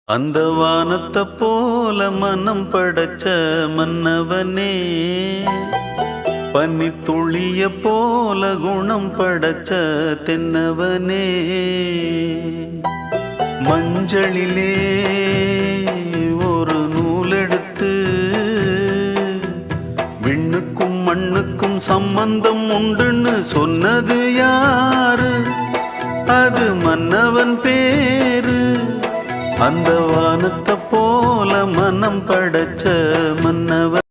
அந்த வானத்தை போல மனம் படைச்ச மன்னவனே, பனி துளிய போல குணம் படைச்ச தென்னவனே, மஞ்சளிலே ஒரு நூலெடுத்து விண்ணுக்கும் மண்ணுக்கும் சம்பந்தம் உண்டுன்னு சொன்னது யாரு? அது மன்னவன் பேரு. அந்த வானத்தை போல மனம் படைச்ச மன்னவன்.